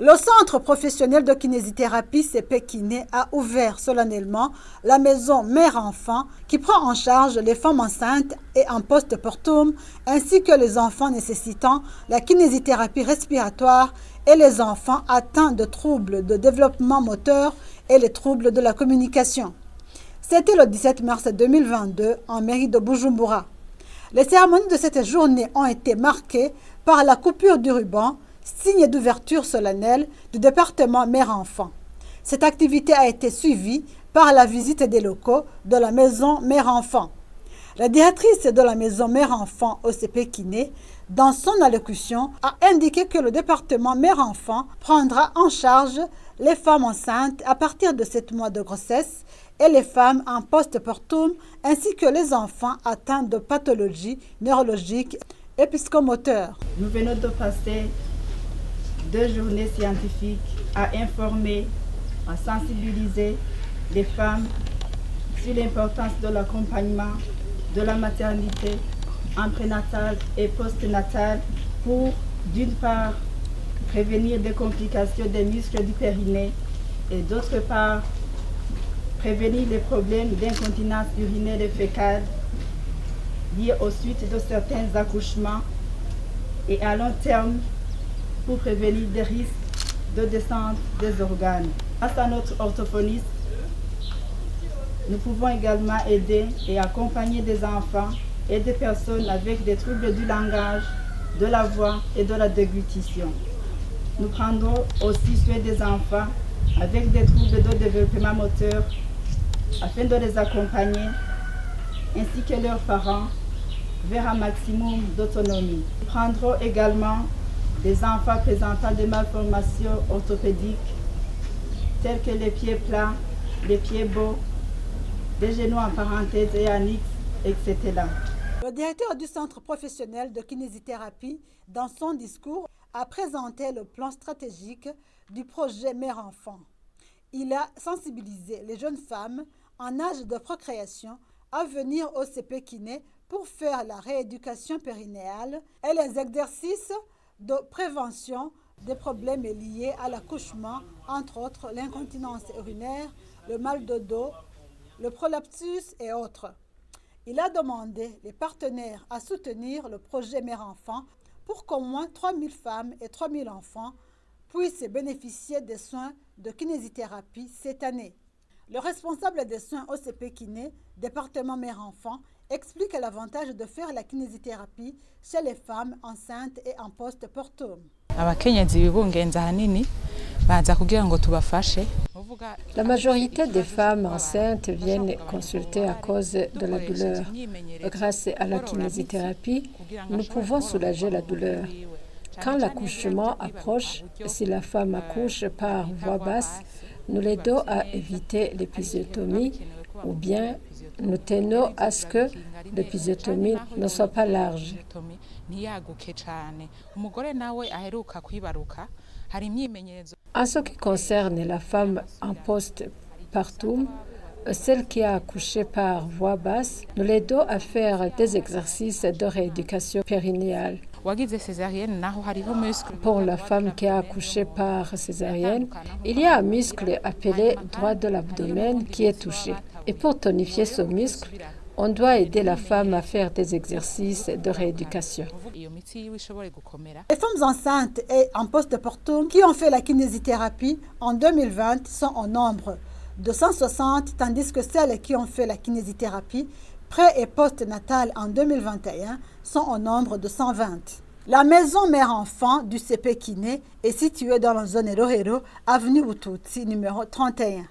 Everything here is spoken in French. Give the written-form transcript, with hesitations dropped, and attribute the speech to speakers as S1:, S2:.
S1: Le centre professionnel de kinésithérapie CP Kiné a ouvert solennellement la maison mère-enfant qui prend en charge les femmes enceintes et en postpartum ainsi que les enfants nécessitant la kinésithérapie respiratoire et les enfants atteints de troubles de développement moteur et les troubles de la communication. C'était le 17 mars 2022 en mairie de Bujumbura. Les cérémonies de cette journée ont été marquées par la coupure du ruban, signe d'ouverture solennelle du département mère-enfant. Cette activité a été suivie par la visite des locaux de la maison mère-enfant. La directrice de la maison mère-enfant OCP Kiné, dans son allocution, a indiqué que le département mère-enfant prendra en charge les femmes enceintes à partir de 7 mois de grossesse et les femmes en postpartum ainsi que les enfants atteints de pathologies neurologiques et psychomoteurs.
S2: Nous venons de passer 2 journées scientifiques à informer, à sensibiliser les femmes sur l'importance de l'accompagnement de la maternité en prénatal et postnatal pour, d'une part, prévenir des complications des muscles du périnée et d'autre part, prévenir les problèmes d'incontinence urinaire et fécale liés aux suites de certains accouchements et à long terme pour prévenir des risques de descente des organes. Grâce à notre orthophoniste, nous pouvons également aider et accompagner des enfants et des personnes avec des troubles du langage, de la voix et de la déglutition. Nous prendrons aussi soin des enfants avec des troubles de développement moteur afin de les accompagner ainsi que leurs parents vers un maximum d'autonomie. Nous prendrons également des enfants présentant des malformations orthopédiques telles que les pieds plats, les pieds beaux, des genoux en parenthèse et annexes, etc.
S1: Le directeur du centre professionnel de kinésithérapie, dans son discours, a présenté le plan stratégique du projet mère-enfant. Il a sensibilisé les jeunes femmes en âge de procréation à venir au CP Kiné pour faire la rééducation périnéale et les exercices de prévention des problèmes liés à l'accouchement, entre autres l'incontinence urinaire, le mal de dos, le prolapsus et autres. Il a demandé les partenaires à soutenir le projet mère-enfant pour qu'au moins 3000 femmes et 3000 enfants puissent bénéficier des soins de kinésithérapie cette année. Le responsable des soins OCP Kiné, département mère-enfant, explique l'avantage de faire la kinésithérapie chez les femmes enceintes et en postpartum.
S3: La majorité des femmes enceintes viennent consulter à cause de la douleur. Grâce à la kinésithérapie, nous pouvons soulager la douleur. Quand l'accouchement approche, si la femme accouche par voie basse, nous l'aidons à éviter l'épisiotomie ou bien nous tenons à ce que l'épisiotomie ne soit pas large. En ce qui concerne la femme en postpartum, celle qui a accouché par voie basse, nous l'aidons à faire des exercices de rééducation périnéale. Pour la femme qui a accouché par césarienne, il y a un muscle appelé droit de l'abdomen qui est touché. Et pour tonifier ce muscle, on doit aider la femme à faire des exercices de rééducation.
S1: Les femmes enceintes et en postpartum qui ont fait la kinésithérapie en 2020 sont au nombre de 160, tandis que celles qui ont fait la kinésithérapie pré- et post-natale en 2021 sont au nombre de 120. La maison mère-enfant du CP Kiné est située dans la zone Rohero, avenue Ututsi, numéro 31.